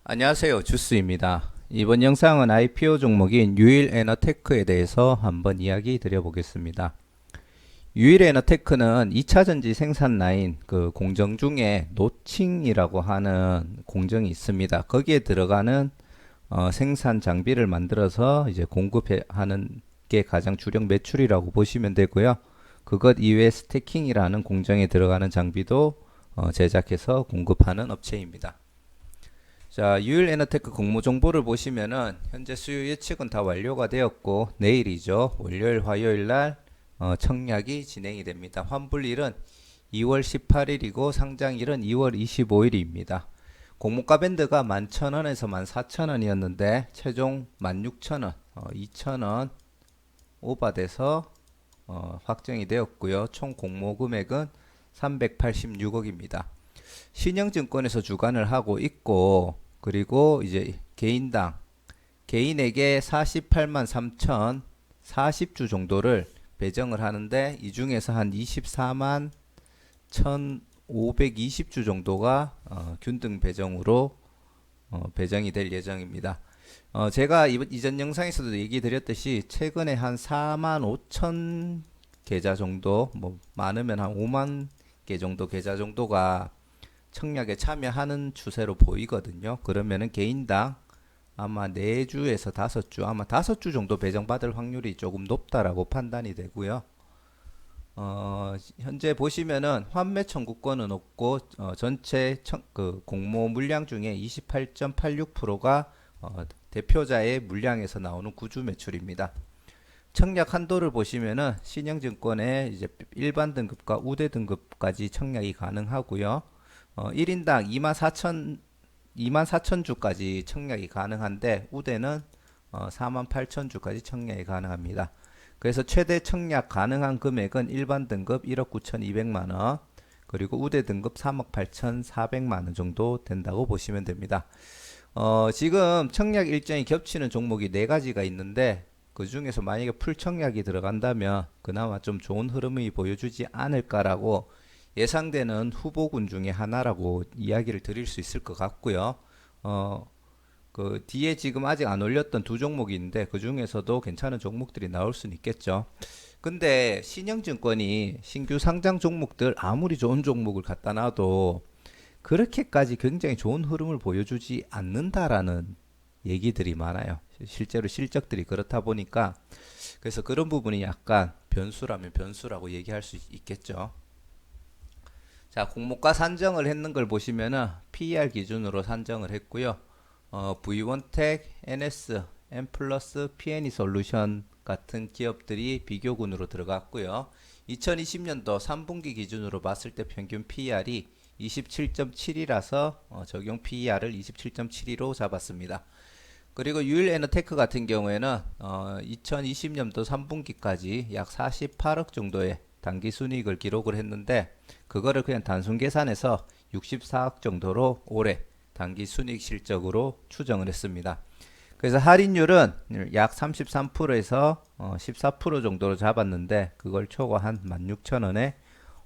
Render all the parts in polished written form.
안녕하세요. 주스입니다. 이번 영상은 IPO 종목인 유일에너테크에 대해서 한번 이야기 드려보겠습니다. 유일에너테크는 2차전지 생산 라인 그 공정 중에 노칭이라고 하는 공정이 있습니다. 거기에 들어가는 생산 장비를 만들어서 이제 공급하는 게 가장 주력 매출이라고 보시면 되고요. 그것 이외에 스태킹이라는 공정에 들어가는 장비도 제작해서 공급하는 업체입니다. 자, 유일에너테크 공모 정보를 보시면은 현재 수요 예측은 다 완료가 되었고 내일이죠. 월요일, 화요일 날 청약이 진행이 됩니다. 환불일은 2월 18일이고 상장일은 2월 25일입니다. 공모가 밴드가 11,000원에서 14,000원이었는데 최종 16,000원, 2,000원 오버돼서 확정이 되었고요. 총 공모 금액은 386억입니다. 신영증권에서 주관을 하고 있고 그리고 이제 개인에게 48만 3천 40주 정도를 배정을 하는데 이 중에서 한 24만 1,520주 정도가 균등 배정으로 배정이 될 예정입니다. 제가 이전 영상에서도 얘기 드렸듯이 최근에 한 4만 5천 계좌 정도, 뭐 많으면 한 5만 개 정도 계좌 정도가 청약에 참여하는 추세로 보이거든요. 그러면은 개인당 아마 4주에서 5주, 아마 5주 정도 배정받을 확률이 조금 높다라고 판단이 되고요. 현재 보시면은 환매 청구권은 없고 전체 그 공모 물량 중에 28.86%가 대표자의 물량에서 나오는 구주 매출입니다. 청약 한도를 보시면은 신영증권의 이제 일반 등급과 우대 등급까지 청약이 가능하고요. 1인당 24,000주까지 청약이 가능한데 우대는 48,000주까지 청약이 가능합니다. 그래서 최대 청약 가능한 금액은 일반 등급 1억 9,200만원 그리고 우대 등급 3억 8,400만원 정도 된다고 보시면 됩니다. 지금 청약 일정이 겹치는 종목이 4가지가 있는데 그 중에서 만약에 풀 청약이 들어간다면 그나마 좀 좋은 흐름이 보여주지 않을까라고 예상되는 후보군 중에 하나라고 이야기를 드릴 수 있을 것 같고요. 그 뒤에 지금 아직 안 올렸던 두 종목이 있는데 그 중에서도 괜찮은 종목들이 나올 수는 있겠죠. 근데 신영증권이 신규 상장 종목들 아무리 좋은 종목을 갖다 놔도 그렇게까지 굉장히 좋은 흐름을 보여주지 않는다라는 얘기들이 많아요. 실제로 실적들이 그렇다 보니까 그래서 그런 부분이 약간 변수라면 변수라고 얘기할 수 있겠죠. 자, 공모가 산정을 했는 걸 보시면은 PER 기준으로 산정을 했고요. V1텍, NS, M플러스, PNE 솔루션 같은 기업들이 비교군으로 들어갔고요. 2020년도 3분기 기준으로 봤을 때 평균 PER이 27.7이라서 적용 PER을 27.72로 잡았습니다. 그리고 유일에너테크 같은 경우에는 2020년도 3분기까지 약 48억 정도의 단기 순이익을 기록을 했는데 그거를 그냥 단순 계산해서 64억 정도로 올해 단기 순이익 실적으로 추정을 했습니다. 그래서 할인율은 약 33%에서 14% 정도로 잡았는데 그걸 초과한 16,000원에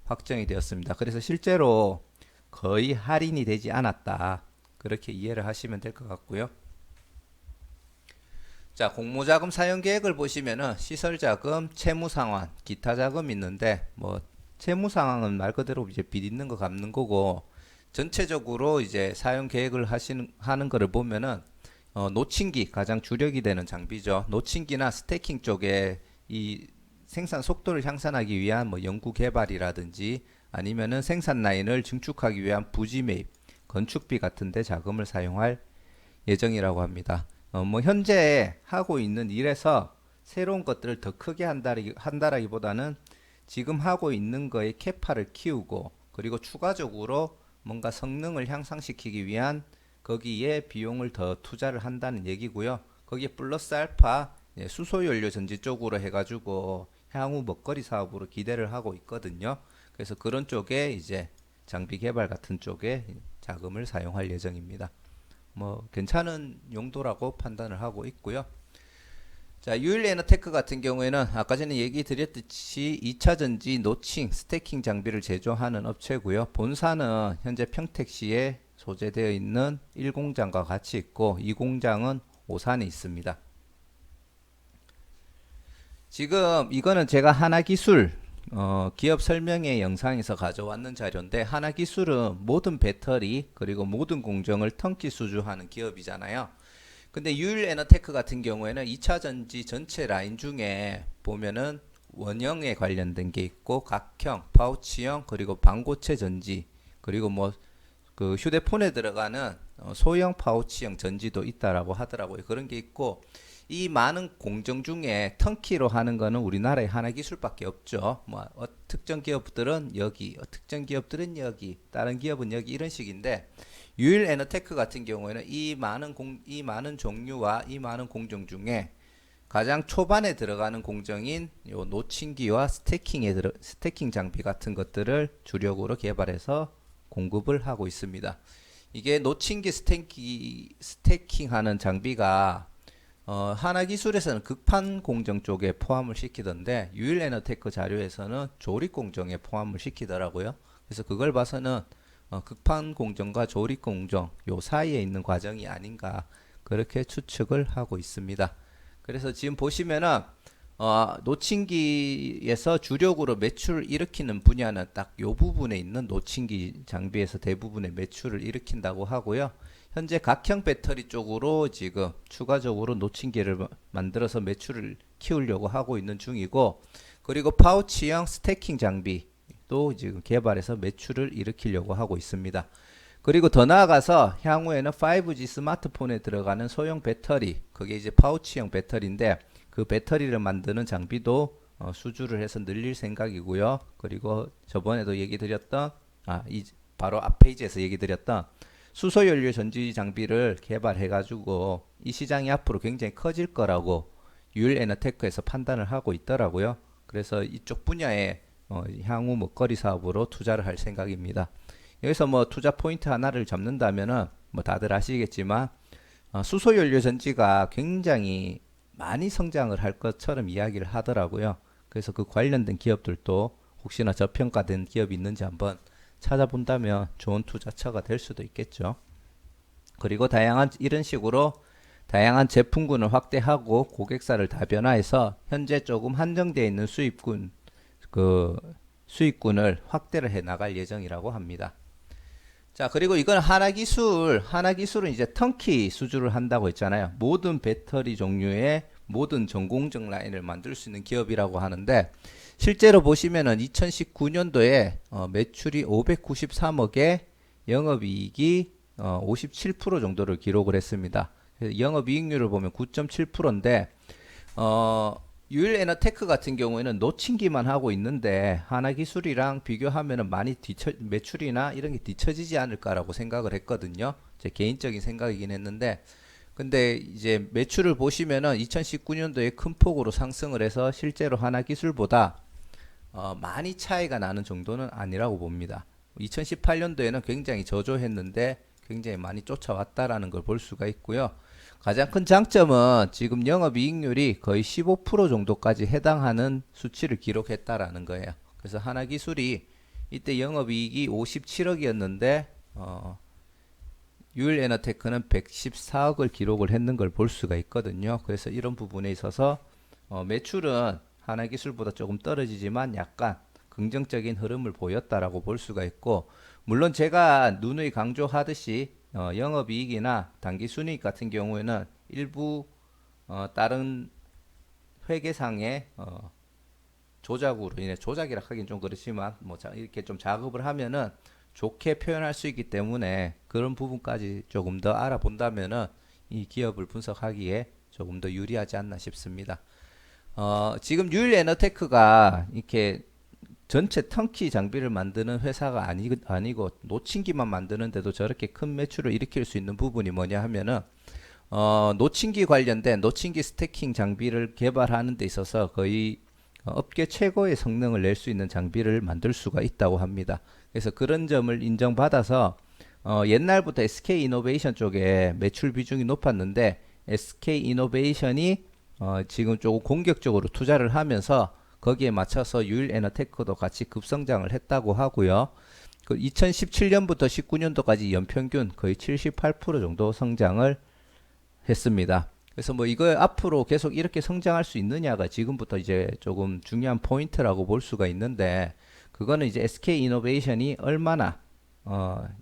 확정이 되었습니다. 그래서 실제로 거의 할인이 되지 않았다. 그렇게 이해를 하시면 될 것 같고요. 자, 공모자금 사용 계획을 보시면은 시설자금, 채무상환, 기타 자금 있는데 뭐 채무상환은 말 그대로 이제 빚 있는 거 갚는 거고 전체적으로 이제 사용 계획을 하는 거를 보면은 노친기 가장 주력이 되는 장비죠. 노친기나 스태킹 쪽에 이 생산 속도를 향상하기 위한 뭐 연구 개발이라든지 아니면은 생산 라인을 증축하기 위한 부지 매입, 건축비 같은 데 자금을 사용할 예정이라고 합니다. 뭐 현재 하고 있는 일에서 새로운 것들을 더 크게 한다라기보다는 지금 하고 있는 거의 캐파를 키우고 그리고 추가적으로 뭔가 성능을 향상시키기 위한 거기에 비용을 더 투자를 한다는 얘기고요. 거기에 플러스 알파 수소연료 전지 쪽으로 해가지고 향후 먹거리 사업으로 기대를 하고 있거든요. 그래서 그런 쪽에 이제 장비 개발 같은 쪽에 자금을 사용할 예정입니다. 뭐 괜찮은 용도라고 판단을 하고 있고요. 자, 유일에너테크 같은 경우에는 아까 전에 얘기 드렸듯이 2차 전지 노칭, 스태킹 장비를 제조하는 업체고요. 본사는 현재 평택시에 소재되어 있는 1공장과 같이 있고 2공장은 오산에 있습니다. 지금 이거는 제가 하나기술 기업 설명회 영상에서 가져왔는 자료인데, 하나기술은 모든 배터리 그리고 모든 공정을 턴키 수주하는 기업이잖아요. 근데 유일에너테크 같은 경우에는 2차 전지 전체 라인 중에 보면은 원형에 관련된 게 있고, 각형, 파우치형, 그리고 반고체 전지, 그리고 뭐 그 휴대폰에 들어가는 소형 파우치형 전지도 있다라고 하더라고요. 그런 게 있고, 이 많은 공정 중에 턴키로 하는 거는 우리나라에 하나기술밖에 없죠. 뭐 특정 기업들은 여기, 특정 기업들은 여기, 다른 기업은 여기, 이런 식인데, 유일에너테크 같은 경우에는 이 많은 종류와 이 많은 공정 중에 가장 초반에 들어가는 공정인 요 노친기와 스태킹 장비 같은 것들을 주력으로 개발해서 공급을 하고 있습니다. 이게 노친기 스태킹 하는 장비가 하나기술에서는 극판 공정 쪽에 포함을 시키던데, 유일에너테크 자료에서는 조립 공정에 포함을 시키더라고요. 그래서 그걸 봐서는 극판 공정과 조립 공정 요 사이에 있는 과정이 아닌가, 그렇게 추측을 하고 있습니다. 그래서 지금 보시면은 노친기에서 주력으로 매출을 일으키는 분야는 딱 요 부분에 있는 노친기 장비에서 대부분의 매출을 일으킨다고 하고요. 현재 각형 배터리 쪽으로 지금 추가적으로 노친기를 만들어서 매출을 키우려고 하고 있는 중이고, 그리고 파우치형 스태킹 장비도 지금 개발해서 매출을 일으키려고 하고 있습니다. 그리고 더 나아가서 향후에는 5G 스마트폰에 들어가는 소형 배터리, 그게 이제 파우치형 배터리인데, 그 배터리를 만드는 장비도 수주를 해서 늘릴 생각이고요. 그리고 저번에도 얘기 드렸던 바로 앞 페이지에서 얘기 드렸던 수소연료 전지 장비를 개발해 가지고 이 시장이 앞으로 굉장히 커질 거라고 유일에너테크에서 판단을 하고 있더라고요. 그래서 이쪽 분야에 향후 먹거리 사업으로 투자를 할 생각입니다. 여기서 뭐 투자 포인트 하나를 잡는다면은 뭐 다들 아시겠지만 수소연료 전지가 굉장히 많이 성장을 할 것처럼 이야기를 하더라고요. 그래서 그 관련된 기업들도 혹시나 저평가된 기업이 있는지 한번 찾아본다면 좋은 투자처가 될 수도 있겠죠. 그리고 이런 식으로 다양한 제품군을 확대하고 고객사를 다변화해서 현재 조금 한정되어 있는 수익군을 확대를 해 나갈 예정이라고 합니다. 자, 그리고 이건 하나기술은 이제 턴키 수주를 한다고 했잖아요. 모든 배터리 종류의 모든 전공정 라인을 만들 수 있는 기업이라고 하는데, 실제로 보시면은 2019년도에 매출이 593억에 영업이익이 57% 정도를 기록을 했습니다. 영업이익률을 보면 9.7%인데 유일에너테크 같은 경우에는 노친기만 하고 있는데, 하나기술이랑 비교하면은 많이 매출이나 이런 게 뒤처지지 않을까라고 생각을 했거든요. 제 개인적인 생각이긴 했는데, 근데 이제 매출을 보시면은 2019년도에 큰 폭으로 상승을 해서 실제로 하나기술보다 많이 차이가 나는 정도는 아니라고 봅니다. 2018년도에는 굉장히 저조했는데 굉장히 많이 쫓아왔다라는 걸 볼 수가 있고요. 가장 큰 장점은 지금 영업이익률이 거의 15% 정도까지 해당하는 수치를 기록했다라는 거예요. 그래서 하나기술이 이때 영업이익이 57억이었는데 유일에너테크는 114억을 기록을 했는 걸 볼 수가 있거든요. 그래서 이런 부분에 있어서 매출은 하나기술보다 조금 떨어지지만 약간 긍정적인 흐름을 보였다라고 볼 수가 있고, 물론 제가 누누이 강조하듯이 영업이익이나 당기순이익 같은 경우에는 일부 다른 회계상의 조작으로 인해, 조작이라 하긴 좀 그렇지만 뭐 이렇게 좀 작업을 하면은 좋게 표현할 수 있기 때문에 그런 부분까지 조금 더 알아본다면은 이 기업을 분석하기에 조금 더 유리하지 않나 싶습니다. 지금 유일에너테크가 이렇게 전체 턴키 장비를 만드는 회사가 아니고 노친기만 만드는데도 저렇게 큰 매출을 일으킬 수 있는 부분이 뭐냐 하면은 노친기 관련된 노친기 스태킹 장비를 개발하는 데 있어서 거의 업계 최고의 성능을 낼 수 있는 장비를 만들 수가 있다고 합니다. 그래서 그런 점을 인정받아서 옛날부터 SK 이노베이션 쪽에 매출 비중이 높았는데, SK 이노베이션이 지금 조금 공격적으로 투자를 하면서 거기에 맞춰서 유일에너테크도 같이 급성장을 했다고 하고요. 그 2017년부터 19년도까지 연평균 거의 78% 정도 성장을 했습니다. 그래서 뭐 이거 앞으로 계속 이렇게 성장할 수 있느냐가 지금부터 이제 조금 중요한 포인트라고 볼 수가 있는데, 그거는 이제 SK 이노베이션이 얼마나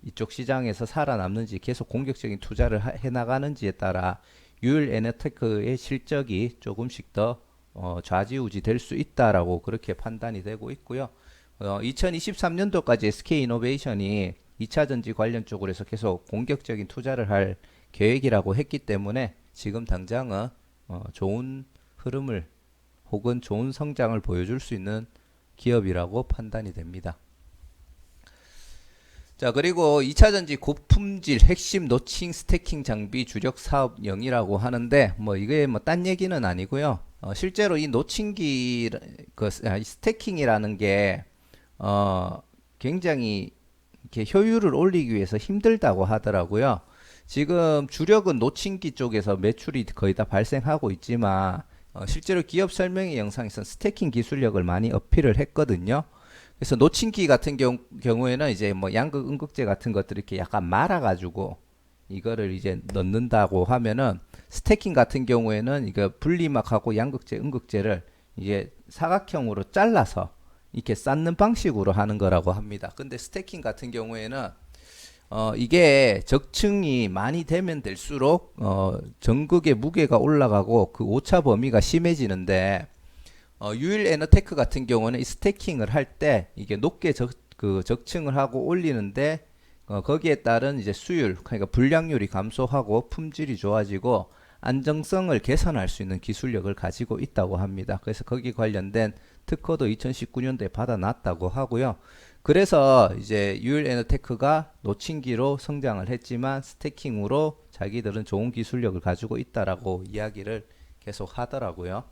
이쪽 시장에서 살아남는지, 계속 공격적인 투자를 해 나가는지에 따라 유일 에너테크의 실적이 조금씩 더 좌지우지 될 수 있다라고 그렇게 판단이 되고 있고요. 2023년도까지 SK 이노베이션이 2차 전지 관련 쪽으로 해서 계속 공격적인 투자를 할 계획이라고 했기 때문에 지금 당장은 좋은 흐름을 혹은 좋은 성장을 보여줄 수 있는 기업이라고 판단이 됩니다. 자, 그리고 2차 전지 고품질 핵심 노칭 스태킹 장비 주력 사업영이라고 하는데, 뭐 이게 뭐 딴 얘기는 아니고요. 실제로 이 노칭기 스태킹이라는 게 굉장히 이렇게 효율을 올리기 위해서 힘들다고 하더라고요. 지금 주력은 노칭기 쪽에서 매출이 거의 다 발생하고 있지만 실제로 기업 설명회 영상에서 스태킹 기술력을 많이 어필을 했거든요. 그래서 노칭기 같은 경우에는 이제 뭐 양극 음극재 같은 것들을 이렇게 약간 말아가지고 이거를 이제 넣는다고 하면은, 스태킹 같은 경우에는 이거 분리막하고 양극재, 음극재를 이제 사각형으로 잘라서 이렇게 쌓는 방식으로 하는 거라고 합니다. 근데 스태킹 같은 경우에는 이게 적층이 많이 되면 될수록 전극의 무게가 올라가고 그 오차 범위가 심해지는데, 유일 에너테크 같은 경우는 이 스태킹을 할 때 이게 높게 적층을 하고 올리는데 거기에 따른 이제 수율, 그러니까 불량률이 감소하고 품질이 좋아지고 안정성을 개선할 수 있는 기술력을 가지고 있다고 합니다. 그래서 거기 관련된 특허도 2019년도에 받아놨다고 하고요. 그래서 이제 유일 에너테크가 노칭기로 성장을 했지만 스태킹으로 자기들은 좋은 기술력을 가지고 있다라고 이야기를 계속 하더라고요.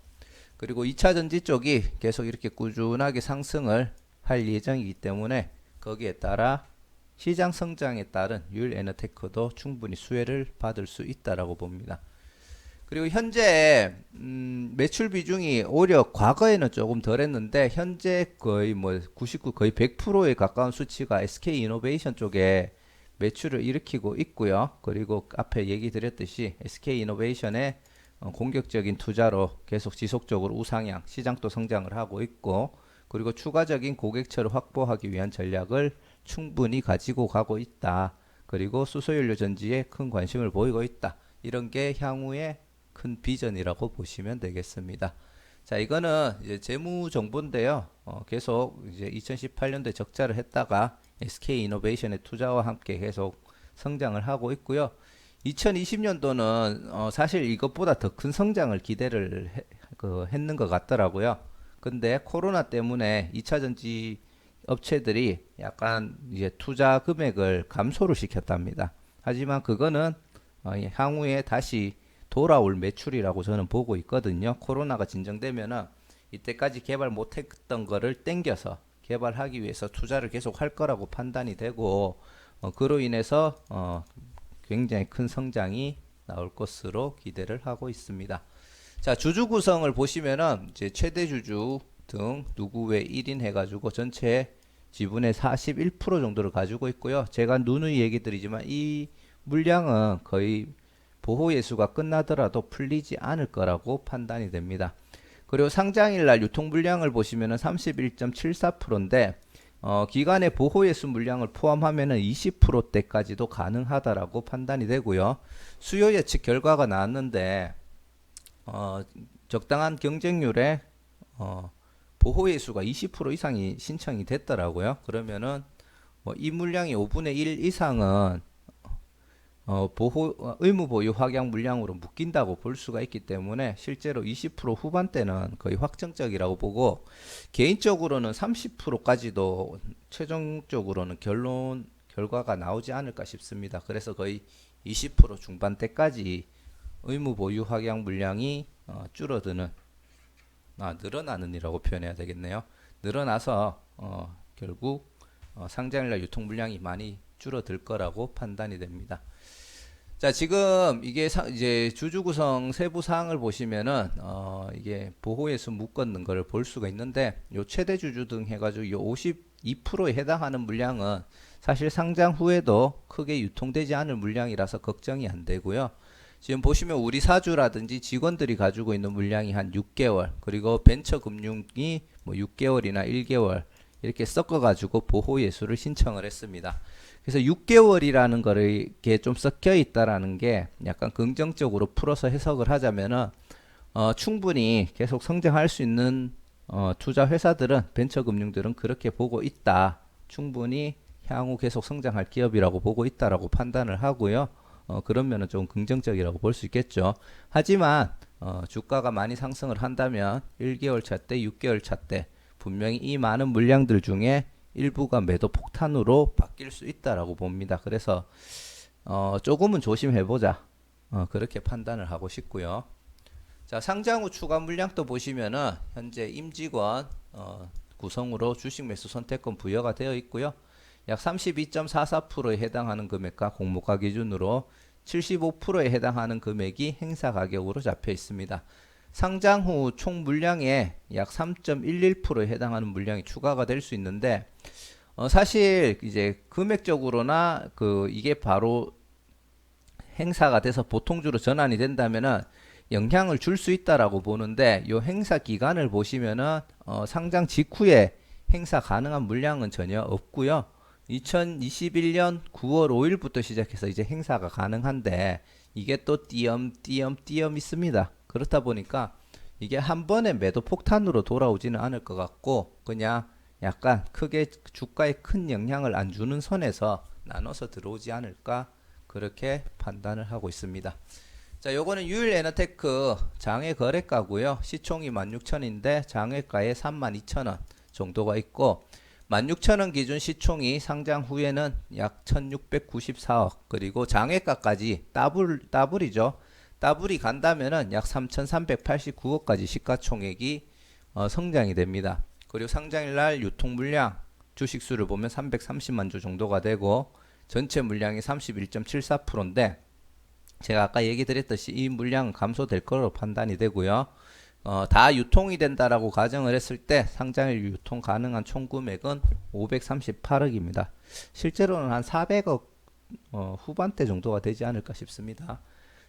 그리고 2차 전지 쪽이 계속 이렇게 꾸준하게 상승을 할 예정이기 때문에 거기에 따라 시장 성장에 따른 유일 에너테크도 충분히 수혜를 받을 수 있다라고 봅니다. 그리고 현재 매출 비중이 오히려 과거에는 조금 덜했는데 현재 거의 뭐 99, 거의 100%에 가까운 수치가 SK 이노베이션 쪽에 매출을 일으키고 있고요. 그리고 앞에 얘기 드렸듯이 SK 이노베이션의 공격적인 투자로 계속 지속적으로 우상향, 시장도 성장을 하고 있고, 그리고 추가적인 고객처를 확보하기 위한 전략을 충분히 가지고 가고 있다. 그리고 수소연료 전지에 큰 관심을 보이고 있다. 이런 게 향후의 큰 비전이라고 보시면 되겠습니다. 자, 이거는 이제 재무 정보인데요. 계속 이제 2018년도에 적자를 했다가 SK 이노베이션의 투자와 함께 계속 성장을 하고 있고요. 2020년도는 사실 이것보다 더 큰 성장을 기대를 했는 것 같더라고요. 근데 코로나 때문에 2차 전지 업체들이 약간 이제 투자 금액을 감소를 시켰답니다. 하지만 그거는 향후에 다시 돌아올 매출이라고 저는 보고 있거든요. 코로나가 진정되면은 이때까지 개발 못했던 거를 땡겨서 개발하기 위해서 투자를 계속 할 거라고 판단이 되고, 그로 인해서 굉장히 큰 성장이 나올 것으로 기대를 하고 있습니다. 자, 주주 구성을 보시면은 이제 최대 주주 등 누구 외 1인 해가지고 전체 지분의 41% 정도를 가지고 있고요. 제가 누누이 얘기 드리지만 이 물량은 거의 보호 예수가 끝나더라도 풀리지 않을 거라고 판단이 됩니다. 그리고 상장일 날 유통 물량을 보시면은 31.74%인데 기간의 보호 예수 물량을 포함하면은 20%대까지도 가능하다라고 판단이 되고요. 수요 예측 결과가 나왔는데 적당한 경쟁률에 보호 예수가 20% 이상이 신청이 됐더라고요. 그러면은 이 물량이 5분의 1 이상은 의무 보유 확약 물량으로 묶인다고 볼 수가 있기 때문에 실제로 20% 후반대는 거의 확정적이라고 보고, 개인적으로는 30%까지도 최종적으로는 결과가 나오지 않을까 싶습니다. 그래서 거의 20% 중반대까지 의무 보유 확약 물량이 늘어나는 이라고 표현해야 되겠네요. 늘어나서 결국 상장일날 유통 물량이 많이 줄어들 거라고 판단이 됩니다. 자, 지금 이게 이제 주주 구성 세부 사항을 보시면은 이게 보호예수 묶었는 거를 볼 수가 있는데 요 최대 주주 등 해가지고 요 52%에 해당하는 물량은 사실 상장 후에도 크게 유통되지 않을 물량이라서 걱정이 안 되고요. 지금 보시면 우리 사주라든지 직원들이 가지고 있는 물량이 한 6개월, 그리고 벤처금융이 뭐 6개월이나 1개월 이렇게 섞어가지고 보호예수를 신청을 했습니다. 그래서 6개월이라는 거를 이렇게 좀 섞여 있다라는 게 약간 긍정적으로 풀어서 해석을 하자면은 충분히 계속 성장할 수 있는 투자 회사들은 벤처금융들은 그렇게 보고 있다. 충분히 향후 계속 성장할 기업이라고 보고 있다라고 판단을 하고요. 그런 면은 좀 긍정적이라고 볼 수 있겠죠. 하지만 주가가 많이 상승을 한다면 1개월 차 때, 6개월 차 때 분명히 이 많은 물량들 중에 일부가 매도 폭탄으로 바뀔 수 있다라고 봅니다. 그래서 조금은 조심해보자. 그렇게 판단을 하고 싶고요. 자, 상장 후 추가 물량도 보시면은 현재 임직원 구성으로 주식 매수 선택권 부여가 되어 있고요. 약 32.44%에 해당하는 금액과 공모가 기준으로 75%에 해당하는 금액이 행사 가격으로 잡혀 있습니다. 상장 후 총 물량의 약 3.11%에 해당하는 물량이 추가가 될 수 있는데 사실 이제 금액적으로나 이게 바로 행사가 돼서 보통주로 전환이 된다면은 영향을 줄 수 있다라고 보는데 이 행사 기간을 보시면은 상장 직후에 행사 가능한 물량은 전혀 없고요. 2021년 9월 5일부터 시작해서 이제 행사가 가능한데 이게 또 띄엄띄엄 있습니다. 그렇다 보니까 이게 한 번에 매도 폭탄으로 돌아오지는 않을 것 같고 그냥 약간 크게 주가에 큰 영향을 안 주는 선에서 나눠서 들어오지 않을까 그렇게 판단을 하고 있습니다. 자, 요거는 유일에너테크 장외 거래가고요. 시총이 16,000인데 장외가에 32,000원 정도가 있고 16,000원 기준 시총이 상장 후에는 약 1,694억 그리고 장외가까지 더블이죠. 더블이 간다면은 약 3,389억까지 시가총액이 성장이 됩니다. 그리고 상장일날 유통 물량 주식수를 보면 330만 주 정도가 되고 전체 물량이 31.74%인데 제가 아까 얘기 드렸듯이 이 물량은 감소될 거로 판단이 되고요. 다 유통이 된다라고 가정을 했을 때 상장일 유통 가능한 총 금액은 538억입니다. 실제로는 한 400억 후반대 정도가 되지 않을까 싶습니다.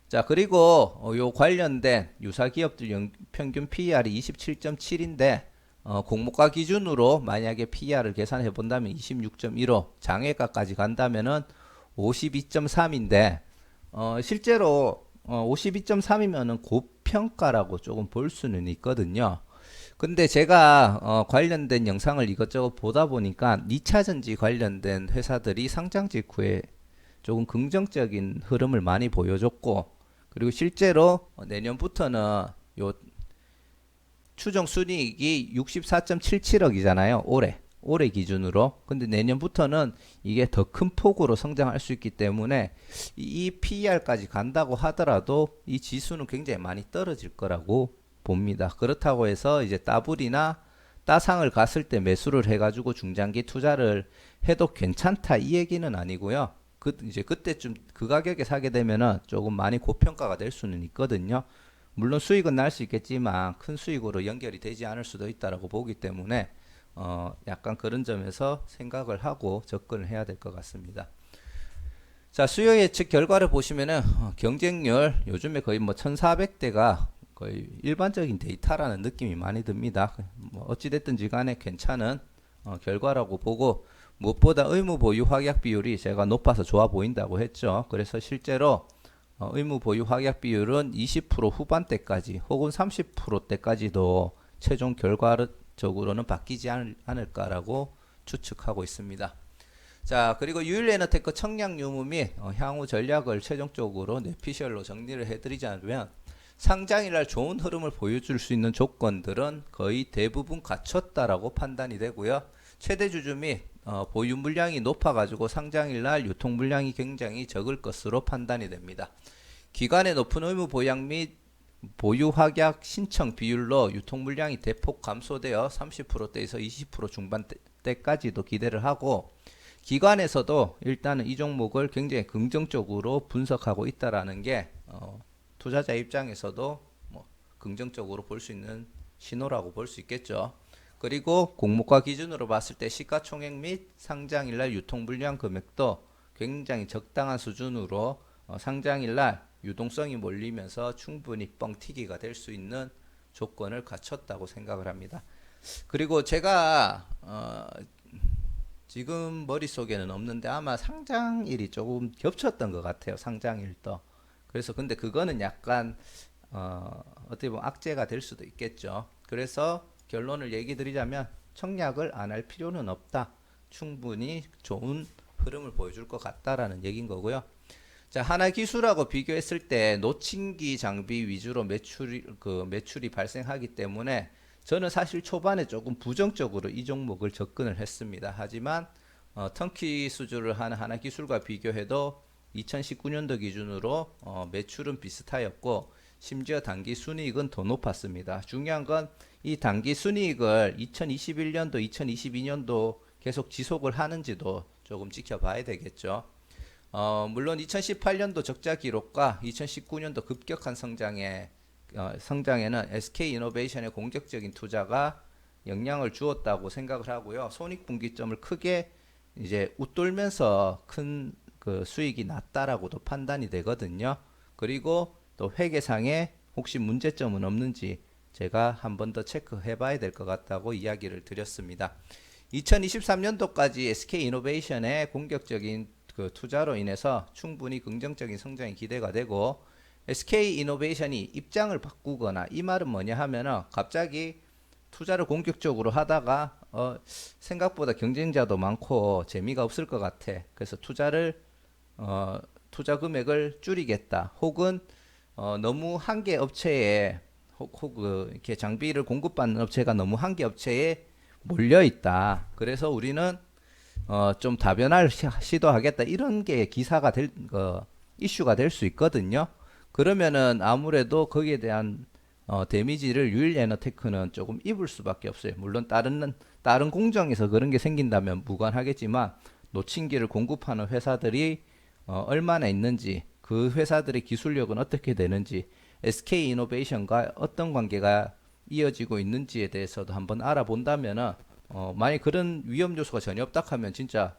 자, 그리고 요 관련된 유사 기업들 평균 PER이 27.7인데 공모가 기준으로 만약에 PER을 계산해 본다면 26.15, 장외가까지 간다면은 52.3인데 실제로 52.3이면은 고평가라고 조금 볼 수는 있거든요. 근데 제가 관련된 영상을 이것저것 보다 보니까 2차전지 관련된 회사들이 상장 직후에 조금 긍정적인 흐름을 많이 보여줬고 그리고 실제로 내년부터는 요 추정 순이익이 64.77억이잖아요. 올해 기준으로. 근데 내년부터는 이게 더 큰 폭으로 성장할 수 있기 때문에 이 PER까지 간다고 하더라도 이 지수는 굉장히 많이 떨어질 거라고 봅니다. 그렇다고 해서 이제 따블이나 따상을 갔을 때 매수를 해가지고 중장기 투자를 해도 괜찮다 이 얘기는 아니고요. 이제 그때쯤 그 가격에 사게 되면은 조금 많이 고평가가 될 수는 있거든요. 물론 수익은 날 수 있겠지만 큰 수익으로 연결이 되지 않을 수도 있다라고 보기 때문에 약간 그런 점에서 생각을 하고 접근을 해야 될 것 같습니다. 자, 수요 예측 결과를 보시면은 경쟁률 요즘에 거의 뭐 1400대가 거의 일반적인 데이터라는 느낌이 많이 듭니다. 뭐 어찌됐든지 간에 괜찮은 결과라고 보고 무엇보다 의무 보유 확약 비율이 제가 높아서 좋아 보인다고 했죠. 그래서 실제로 의무 보유 확약 비율은 20% 후반대까지 혹은 30%대까지도 최종 결과적으로는 바뀌지 않을까라고 추측하고 있습니다. 자, 그리고 유일에너테크 청약 유무 및 향후 전략을 최종적으로 뇌피셜로 정리를 해드리자면 상장일날 좋은 흐름을 보여줄 수 있는 조건들은 거의 대부분 갖췄다라고 판단이 되고요. 최대 주주 및 보유 물량이 높아가지고 상장일날 유통 물량이 굉장히 적을 것으로 판단이 됩니다. 기간의 높은 의무 보약 및 보유 확약 신청 비율로 유통 물량이 대폭 감소되어 30%대에서 20% 중반대까지도 기대를 하고 기관에서도 일단은 이 종목을 굉장히 긍정적으로 분석하고 있다라는 게 투자자 입장에서도 뭐 긍정적으로 볼 수 있는 신호라고 볼 수 있겠죠. 그리고 공모가 기준으로 봤을 때 시가총액 및 상장일날 유통불량 금액도 굉장히 적당한 수준으로 상장일날 유동성이 몰리면서 충분히 뻥튀기가 될 수 있는 조건을 갖췄다고 생각을 합니다. 그리고 제가 지금 머릿속에는 없는데 아마 상장일이 조금 겹쳤던 것 같아요. 상장일도. 그래서 근데 그거는 약간 어떻게 보면 악재가 될 수도 있겠죠. 그래서 결론을 얘기 드리자면 청약을 안 할 필요는 없다. 충분히 좋은 흐름을 보여줄 것 같다라는 얘기인 거고요. 자, 하나기술하고 비교했을 때 노침기 장비 위주로 매출이 발생하기 때문에 저는 사실 초반에 조금 부정적으로 이 종목을 접근을 했습니다. 하지만 턴키 수주를 하는 하나기술과 비교해도 2019년도 기준으로 매출은 비슷하였고 심지어 단기 순이익은 더 높았습니다. 중요한 건 이 단기 순이익을 2021년도, 2022년도 계속 지속을 하는지도 조금 지켜봐야 되겠죠. 물론 2018년도 적자 기록과 2019년도 급격한 성장에는 SK이노베이션의 공격적인 투자가 영향을 주었다고 생각을 하고요. 손익분기점을 크게 이제 웃돌면서 큰 그 수익이 났다라고도 판단이 되거든요. 그리고 또 회계상에 혹시 문제점은 없는지 제가 한 번 더 체크해 봐야 될 것 같다고 이야기를 드렸습니다. 2023년도까지 SK이노베이션의 공격적인 그 투자로 인해서 충분히 긍정적인 성장이 기대가 되고 SK이노베이션이 입장을 바꾸거나 이 말은 뭐냐 하면은 갑자기 투자를 공격적으로 하다가 생각보다 경쟁자도 많고 재미가 없을 것 같아. 그래서 투자 금액을 줄이겠다. 혹은 너무 한 개 업체에 혹은 이렇게 장비를 공급받는 업체가 너무 한 개 업체에 몰려 있다. 그래서 우리는 좀 다변화를 시도하겠다. 이런 게 기사가 이슈가 될 수 있거든요. 그러면은 아무래도 거기에 대한 데미지를 유일에너테크는 조금 입을 수밖에 없어요. 물론 다른 공정에서 그런 게 생긴다면 무관하겠지만 노침기를 공급하는 회사들이 얼마나 있는지, 그 회사들의 기술력은 어떻게 되는지, SK이노베이션과 어떤 관계가 이어지고 있는지에 대해서도 한번 알아본다면은 만약 그런 위험 요소가 전혀 없다 하면 진짜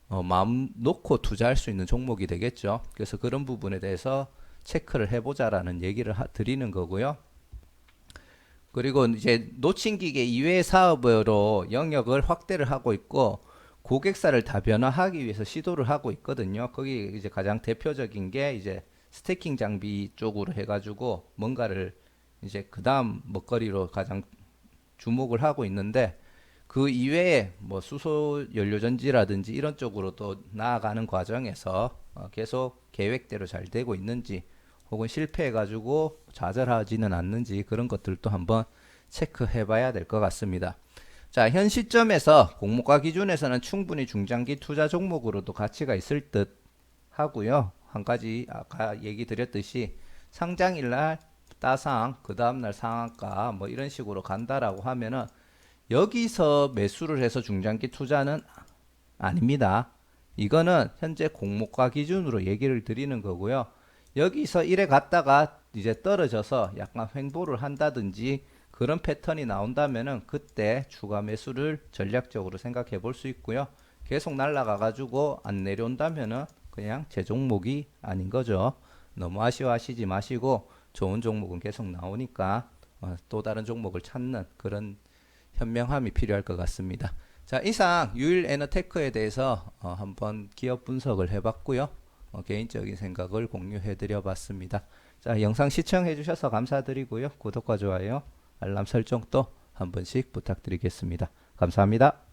마음 놓고 투자할 수 있는 종목이 되겠죠. 그래서 그런 부분에 대해서 체크를 해보자라는 얘기를 드리는 거고요. 그리고 이제 노침기계 이외의 사업으로 영역을 확대를 하고 있고 고객사를 다변화하기 위해서 시도를 하고 있거든요. 거기 이제 가장 대표적인 게 이제 스태킹 장비 쪽으로 해가지고 뭔가를 이제 그 다음 먹거리로 가장 주목을 하고 있는데 그 이외에 뭐 수소 연료전지라든지 이런 쪽으로도 나아가는 과정에서 계속 계획대로 잘 되고 있는지 혹은 실패해가지고 좌절하지는 않는지 그런 것들도 한번 체크해 봐야 될 것 같습니다. 자, 현 시점에서 공모가 기준에서는 충분히 중장기 투자 종목으로도 가치가 있을 듯 하고요. 한 가지 아까 얘기 드렸듯이 상장일날 따상, 그 다음날 상한가 뭐 이런 식으로 간다라고 하면은 여기서 매수를 해서 중장기 투자는 아닙니다. 이거는 현재 공모가 기준으로 얘기를 드리는 거고요. 여기서 이래 갔다가 이제 떨어져서 약간 횡보를 한다든지 그런 패턴이 나온다면은 그때 추가 매수를 전략적으로 생각해 볼 수 있고요. 계속 날아가 가지고 안 내려온다면은 그냥 제 종목이 아닌 거죠. 너무 아쉬워하시지 마시고 좋은 종목은 계속 나오니까 또 다른 종목을 찾는 그런 현명함이 필요할 것 같습니다. 자, 이상 유일에너테크에 대해서 한번 기업 분석을 해봤고요. 개인적인 생각을 공유해 드려 봤습니다. 자, 영상 시청해 주셔서 감사드리고요. 구독과 좋아요, 알람 설정도 한 번씩 부탁드리겠습니다. 감사합니다.